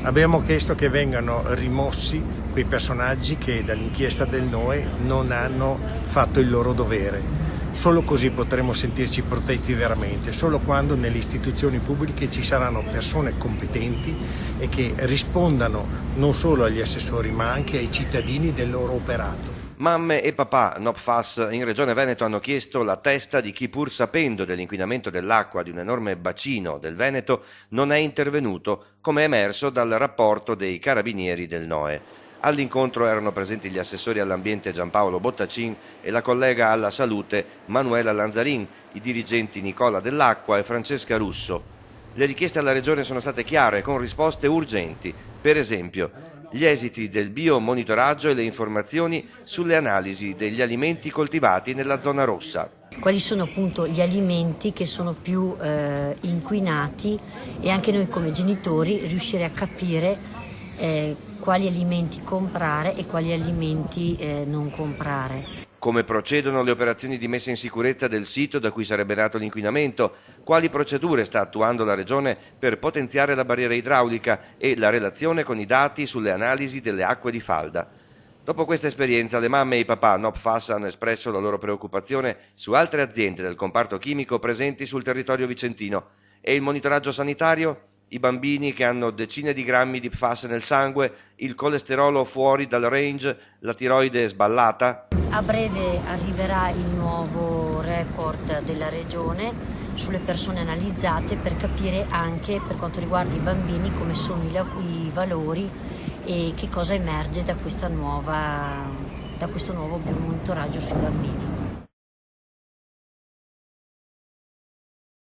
Abbiamo chiesto che vengano rimossi quei personaggi che dall'inchiesta del NOE non hanno fatto il loro dovere. Solo così potremo sentirci protetti veramente, solo quando nelle istituzioni pubbliche ci saranno persone competenti e che rispondano non solo agli assessori ma anche ai cittadini del loro operato. Mamme e papà NOPFAS in Regione Veneto hanno chiesto la testa di chi, pur sapendo dell'inquinamento dell'acqua di un enorme bacino del Veneto, non è intervenuto, come è emerso dal rapporto dei carabinieri del NOE. All'incontro erano presenti gli assessori all'ambiente Giampaolo Bottacin e la collega alla salute Manuela Lanzarin, i dirigenti Nicola Dell'Acqua e Francesca Russo. Le richieste alla Regione sono state chiare, con risposte urgenti. Per esempio, gli esiti del biomonitoraggio e le informazioni sulle analisi degli alimenti coltivati nella zona rossa. Quali sono appunto gli alimenti che sono più inquinati e anche noi come genitori riuscire a capire quali alimenti comprare e quali alimenti non comprare. Come procedono le operazioni di messa in sicurezza del sito da cui sarebbe nato l'inquinamento? Quali procedure sta attuando la Regione per potenziare la barriera idraulica e la relazione con i dati sulle analisi delle acque di falda? Dopo questa esperienza, le mamme e i papà NOPFAS hanno espresso la loro preoccupazione su altre aziende del comparto chimico presenti sul territorio vicentino. E il monitoraggio sanitario? I bambini che hanno decine di grammi di PFAS nel sangue, il colesterolo fuori dal range, la tiroide sballata? A breve arriverà il nuovo report della Regione sulle persone analizzate per capire anche per quanto riguarda i bambini come sono i valori e che cosa emerge da questo nuovo biomonitoraggio sui bambini.